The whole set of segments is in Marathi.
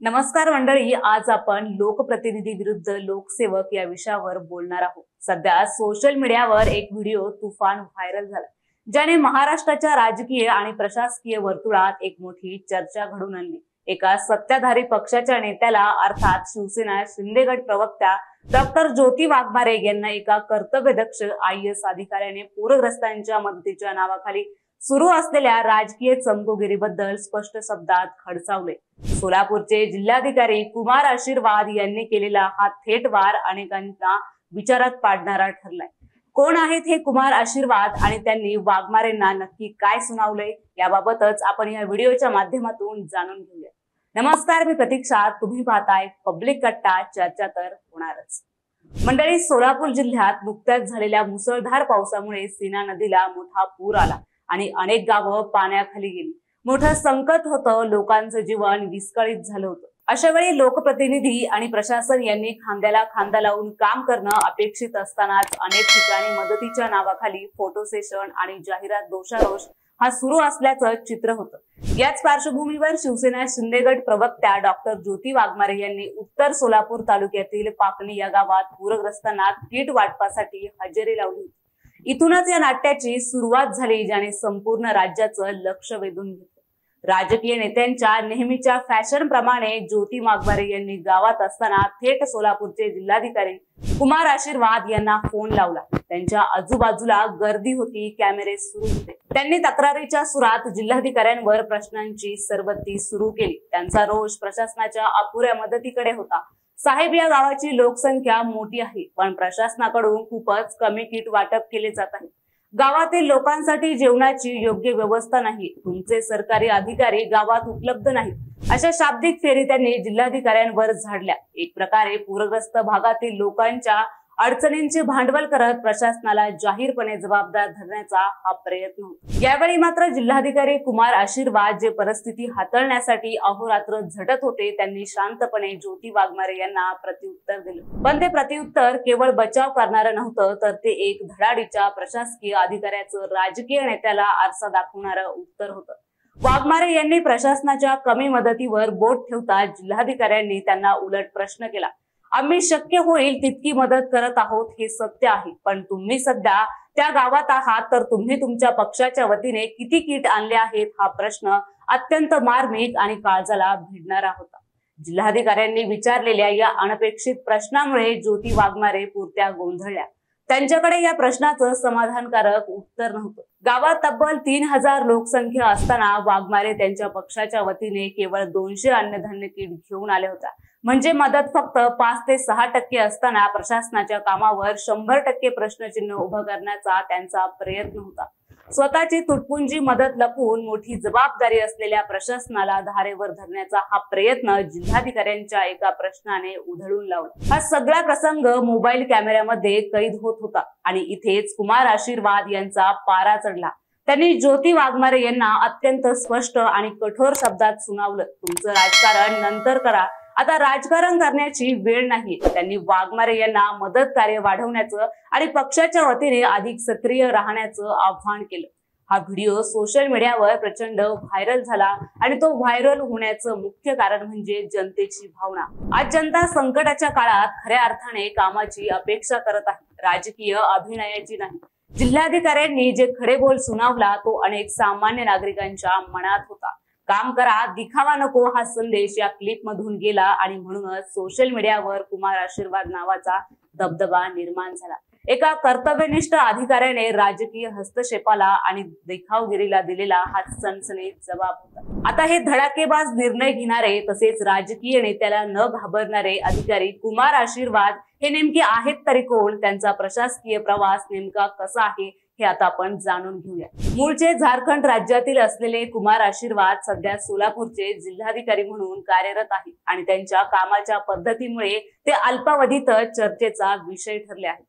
नमस्कार मंडळी, आज आपण लोकप्रतिनिधी विरुद्ध लोकसेवक या विषयावर बोलणार आहोत। सध्या सोशल मीडियावर एक व्हिडिओ तुफान व्हायरल झाला, ज्याने महाराष्ट्राच्या राजकीय आणि प्रशासकीय वर्तुळात एक मोठी चर्चा घडून आणली। एका सत्ताधारी पक्षाच्या नेत्याला अर्थात शिवसेना शिंदे गट प्रवक्त्या डॉक्टर ज्योती वाघमारे यांना एका कर्तव्यदक्ष IAS अधिकाऱ्याने पूरग्रस्तांच्या मदतीच्या नावाखाली सुरू असलेल्या राजकीय चमकोगिरीबद्दल स्पष्ट शब्दात खडसावले। सोलापूरचे जिल्हाधिकारी कुमार आशीर्वाद यांनी केलेला हा थेट वार अनेकांना विचारात पाडणारा ठरलाय। कोण आहेत हे कुमार आशीर्वाद आणि त्यांनी वाघमारेंना नक्की काय सुनावले, याबाबतच आपण या व्हिडिओच्या माध्यमातून जाणून घेऊया। नमस्कार, मी प्रतीक्षा, तुम्ही पाहताय पब्लिक कट्टा, चर्चा तर होणारच। मंडळी, सोलापूर जिल्ह्यात नुकत्याच झालेल्या मुसळधार पावसामुळे सीना नदीला मोठा पूर आला आणि अनेक गावं पाण्याखाली गेली। मोठं संकट होतं, लोकांचं जीवन विस्कळीत झालं होतं। अशा वेळी लोकप्रतिनिधी आणि प्रशासन यांनी खांद्याला खांदा लावून काम करणं अपेक्षित असतानाच अनेक ठिकाणी मदतीच्या नावाखाली फोटो सेशन आणि जाहिरात दोषारोष हा सुरू असल्याचं चित्र होतं। याच पार्श्वभूमीवर शिवसेना शिंदे गट प्रवक्त्या डॉक्टर ज्योती वाघमारे यांनी उत्तर सोलापूर तालुक्यातील पाकणी या गावात पूरग्रस्तांना किट वाटपासाठी हजेरी लावली होती। इथूनच या नाट्याची सुरुवात झाली, ज्याने संपूर्ण राज्याचं लक्ष वेधून घेतलं। राजकीय नेत्यांच्या नेहमीच्या फॅशन प्रमाणे ज्योती वाघमारे यांनी गावात असताना थेट सोलापूरचे जिल्हाधिकारी कुमार आशीर्वाद यांना फोन लावला। त्यांच्या आजूबाजूला गर्दी होती, कॅमेरे सुरू होते। त्यांनी तक्रारीच्या सुरात जिल्हाधिकाऱ्यांवर प्रश्नांची सरबत्ती सुरू केली। त्यांचा रोष प्रशासनाच्या अपुऱ्या मदतीकडे होता। साहेब, या गावाची लोकसंख्या मोठी आहे, पण प्रशासनाकडून खूपच कमी किट वाटप केले जात आहे। गावातील लोकांसाठी जेवणाची योग्य व्यवस्था नाही, तुमचे सरकारी अधिकारी गावात उपलब्ध नाहीत, अशा शाब्दिक फेरी त्यांनी जिल्हाधिकाऱ्यांवर झाडल्या। एक प्रकारे पूरग्रस्त भागातील लोकांच्या अडचणींचे भांडवल करत प्रशासनाला जाहीरपणे जबाबदार धरण्याचा हा प्रयत्न होता। यावेळी मात्र जिल्हाधिकारी कुमार आशीर्वाद जे परिस्थिती हाताळण्यासाठी अहोरात्र झटत होते, त्यांनी शांतपणे ज्योती वाघमारे यांना प्रत्युत्तर दिलं। पण ते प्रत्युत्तर केवळ बचाव करणारं नव्हतं, तर ते एक धडाडीच्या प्रशासकीय अधिकाऱ्याचं राजकीय नेत्याला आरसा दाखवणारं उत्तर होतं। वाघमारे यांनी प्रशासनाच्या कमी मदतीवर बोट ठेवता जिल्हाधिकाऱ्यांनी त्यांना उलट प्रश्न केला। आम्ही शक्य होईल तितकी मदत करत आहोत, हे सत्य आहे, पण तुम्ही सध्या त्या गावात आहात, तर तुम्ही तुमच्या पक्षाच्या वतीने किती किट आणले आहेत, हा प्रश्न अत्यंत मार्मिक आणि काळजाला भिडणारा होता। जिल्हाधिकाऱ्यांनी विचारलेल्या या अनपेक्षित प्रश्नामुळे ज्योती वाघमारे पुरत्या गोंधळल्या। त्यांच्याकडे या प्रश्नाचं समाधानकारक उत्तर नव्हतं। गावात तब्बल 3000 लोकसंख्या असताना वाघमारे त्यांच्या पक्षाच्या वतीने केवळ 200 अन्नधान्य किट घेऊन आले होते। म्हणजे मदत फक्त 5 ते 6% असताना प्रशासनाच्या कामावर 100% प्रश्नचिन्ह उभं करण्याचा त्यांचा प्रयत्न होता। स्वतःची तुटपुंजी मदत लपवून मोठी जबाबदारी असलेल्या प्रशासनाला धारेवर धरण्याचा हा प्रयत्न जिल्हाधिकाऱ्यांच्या एका प्रश्नाने उधळून लावला। हा सगळा प्रसंग मोबाईल कॅमेऱ्यामध्ये कैद होत होता आणि इथेच कुमार आशीर्वाद यांचा पारा चढला। त्यांनी ज्योती वाघमारे यांना अत्यंत स्पष्ट आणि कठोर शब्दात सुनावलं, तुमचं राजकारण नंतर करा, आता राजकारण करण्याची वेळ नाही। त्यांनी वाघमारे यांना मदत कार्य वाढवण्याचं आणि पक्षाच्या वतीने अधिक सक्रिय राहण्याचं आवाहन केलं। हा व्हिडिओ सोशल मीडियावर प्रचंड व्हायरल झाला आणि तो व्हायरल होण्याचं मुख्य कारण म्हणजे जनतेची भावना। आज जनता संकटाच्या काळात खऱ्या अर्थाने कामाची अपेक्षा करत आहे, राजकीय अभिनयाची नाही। जिल्हाधिकाऱ्यांनी जे खडे बोल सुनावला तो अनेक सामान्य नागरिकांच्या मनात होता। काम करा, दिखावा नको, हा संदेश या क्लिप मधून गेला आणि म्हणूनच सोशल मीडियावर कुमार आशीर्वाद नावाचा दबदबा निर्माण झाला। एका कर्तव्यनिष्ठ अधिकाऱ्याने राजकीय हस्तक्षेपाला आणि देखावगिरीला दिलेला हा सनसनीत जबाब होता। आता हे धडाकेबाज निर्णय घेणारे तसेच राजकीय नेत्याला न घाबरणारे अधिकारी कुमार आशीर्वाद हे नेमके आहेत तरी कोण? त्यांचा प्रशासकीय प्रवास नेमका कसा आहे हे आता आपण जाणून घेऊया। मूळचे झारखंड राज्यातील असलेले कुमार आशीर्वाद सध्या सोलापूरचे जिल्हाधिकारी म्हणून कार्यरत आहेत आणि त्यांच्या कामाच्या पद्धतीमुळे ते अल्पावधीतच चर्चेचा विषय ठरले आहेत।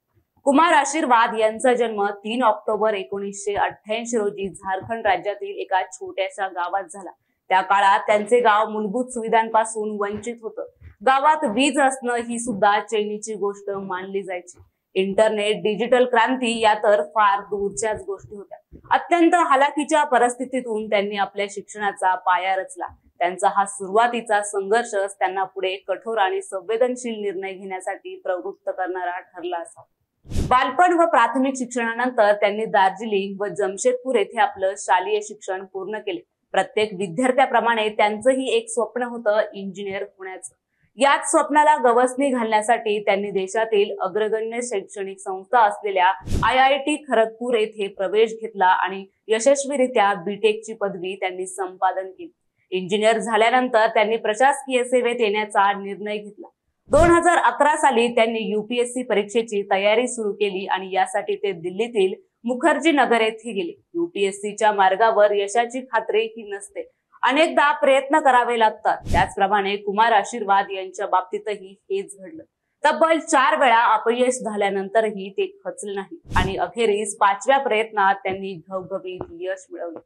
कुमार आशीर्वाद यांचा जन्म 3 ऑक्टोबर 1988 रोजी झारखंड राज्यातील एका छोट्याशा गावात झाला। त्या काळात त्यांचे गाव मूलभूत सुविधांपासून वंचित होतं। गावात वीज असणं ही सुद्धा चैनीची गोष्ट मानली जायची। इंटरनेट, डिजिटल क्रांती या तर फार दूरच्याच गोष्टी होत्या। अत्यंत हालाकीच्या परिस्थितीतून त्यांनी आपल्या शिक्षणाचा पाया रचला। त्यांचा हा सुरुवातीचा संघर्षच त्यांना पुढे कठोर आणि संवेदनशील निर्णय घेण्यासाठी प्रवृत्त करणारा ठरला असावा. बालपण व प्राथमिक शिक्षणानंतर त्यांनी दार्जिलिंग व जमशेदपूर येथे आपलं शालेय शिक्षण पूर्ण केले. प्रत्येक विद्यार्थ्याप्रमाणे त्यांचंही एक स्वप्न होतं इंजिनियर होण्याचं. याच स्वप्नाला गवसणी घालण्यासाठी त्यांनी देशातील अग्रगण्य शैक्षणिक संस्था असलेल्या IIT खरगपूर येथे प्रवेश घेतला आणि यशस्वीरित्या बीटेकची पदवी त्यांनी संपादन केली. इंजिनियर झाल्यानंतर त्यांनी प्रशासकीय सेवेत येण्याचा निर्णय घेतला. 2011 साली त्यांनी UPSC परीक्षेची तयारी सुरू केली आणि यासाठी ते दिल्लीतील मुखर्जी नगर येथे गेले. UPSCच्या मार्गावर यशाची खात्री ही नसते, अनेकदा प्रयत्न करावे लागतात. त्याचप्रमाणे कुमार आशीर्वाद यांच्या बाबतीतही हेच घडलं. तब्बल 4 वेळा अपयश झाल्यानंतरही ते खचले नाही आणि अखेरीस 5व्या प्रयत्नात त्यांनी घवघवीत यश मिळवले.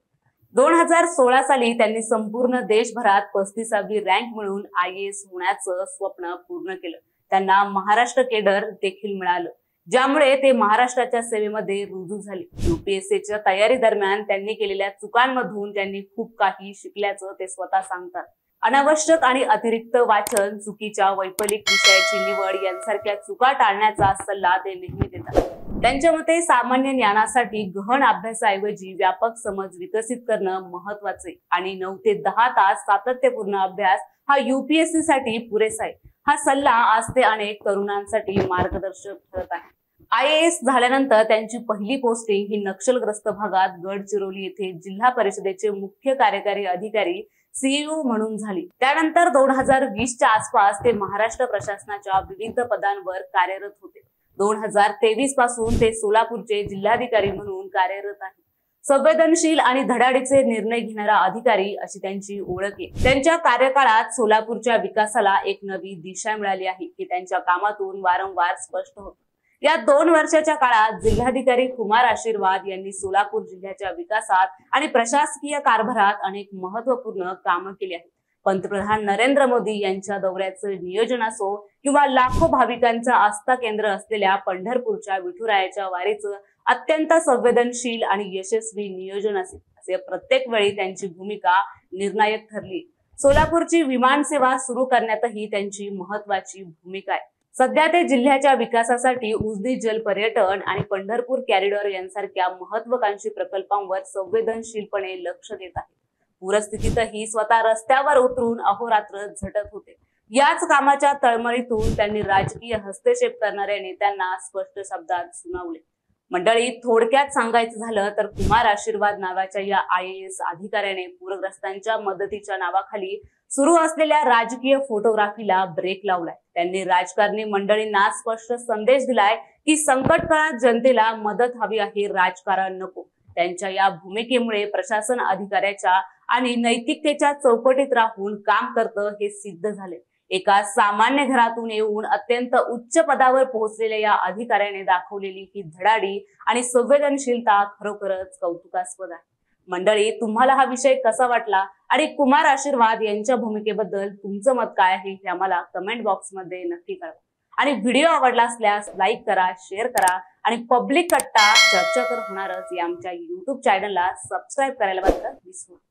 2016 साली त्यांनी संपूर्ण देशभरात 35वी रँक मिळवून IAS होण्याचं स्वप्न पूर्ण केलं. त्यांना महाराष्ट्र केडर देखील मिळालं, ज्यामुळे ते महाराष्ट्राच्या सेवेमध्ये रुजू झाले. UPSCच्या तयारी दरम्यान त्यांनी केलेल्या चुकांमधून त्यांनी खूप काही शिकल्याचं ते स्वतः सांगतात. अनावश्यक आणि अतिरिक्त वाचन, चुकीच्या वैकल्पिक विषयाची निवड यांसारख्या चुका टाळण्याचा सल्ला ते नेहमी देतात. त्यांच्या मते सामान्य ज्ञानासाठी गहन अभ्यासाऐवजी व्यापक समज विकसित करणं महत्वाचे आणि 9 ते 10 तास सातत्यपूर्ण अभ्यास हा UPSC साठी पुरेसा आहे. हा सल्ला आज ते अनेक तरुणांसाठी मार्गदर्शक ठरत आहे. IAS झाल्यानंतर त्यांची पहिली पोस्टिंग ही नक्षलग्रस्त भागात गडचिरोली येथे जिल्हा परिषदेचे मुख्य कार्यकारी अधिकारी CEO म्हणून झाली. त्यानंतर 2020च्या आसपास ते महाराष्ट्र प्रशासनाच्या विविध पदांवर कार्यरत होते. 2023 पासून ते सोलापूरचे जिल्हाधिकारी म्हणून कार्यरत आहेत. संवेदनशील आणि धडाडीचे निर्णय घेणारा अधिकारी अशी त्यांची ओळख आहे. त्यांच्या कार्यकाळात सोलापूरच्या विकासाला एक नवी दिशा मिळाली आहे हे त्यांच्या कामातून वारंवार स्पष्ट होतं. या 2 वर्षाच्या काळात जिल्हाधिकारी कुमार आशीर्वाद यांनी सोलापूर जिल्ह्याच्या विकासात आणि प्रशासकीय कारभारात अनेक महत्त्वपूर्ण कामं केली आहेत. पंतप्रधान नरेंद्र मोदी यांच्या दौऱ्याचं नियोजन असो किंवा लाखो भाविकांचं आस्था केंद्र असलेल्या पंढरपूरच्या विठुरायाच्या वारीचं अत्यंत संवेदनशील आणि यशस्वी नियोजन असे प्रत्येक वेळी त्यांची भूमिका निर्णायक ठरली. सोलापूरची विमान सेवा सुरू करण्यातही त्यांची महत्वाची भूमिका आहे. सध्या ते जिल्ह्याच्या विकासासाठी उजनी जल पर्यटन आणि पंढरपूर कॉरिडॉर यांसारख्या महत्वाकांक्षी प्रकल्पांवर संवेदनशीलपणे लक्ष देत आहेत. पूरस्थितीतही स्वतः रस्त्यावर उतरून अहोरात्र झटत होते. याच कामाच्या तळमळीतून त्यांनी राजकीय हस्तक्षेप करणाऱ्या नेत्यांना स्पष्ट शब्दात सुनावले. मंडळी, थोडक्यात सांगायचं झालं तर कुमार आशीर्वाद नावाच्या या IAS अधिकाऱ्याने पूरग्रस्तांच्या मदतीच्या नावाखाली सुरू असलेल्या राजकीय फोटोग्राफीला ब्रेक लावलाय. त्यांनी राजकारणी मंडळींना स्पष्ट संदेश दिलाय की संकट काळात जनतेला मदत हवी आहे, राजकारण नको. त्यांच्या या भूमिकेमुळे प्रशासन अधिकाऱ्याच्या आणि नैतिकतेच्या चौकटीत राहून काम करतं हे सिद्ध झाले. एका सामान्य घरातून येऊन अत्यंत उच्च पदावर पोहोचलेल्या या अधिकाऱ्याने दाखवलेली ही धडाडी आणि संवेदनशीलता खरोखरच कौतुकास्पद आहे. मंडळी, तुम्हाला हा विषय कसा वाटला आणि कुमार आशीर्वाद यांच्या भूमिकेबद्दल तुमचं मत काय आहे हे आम्हाला कमेंट बॉक्समध्ये नक्की कळवा. आणि व्हिडिओ आवडला असल्यास लाईक करा, शेअर करा आणि पब्लिक कट्टा चर्चा कर होणारच या आमच्या YouTube चॅनलला सबस्क्राईब करायला मात्र विसरू नका.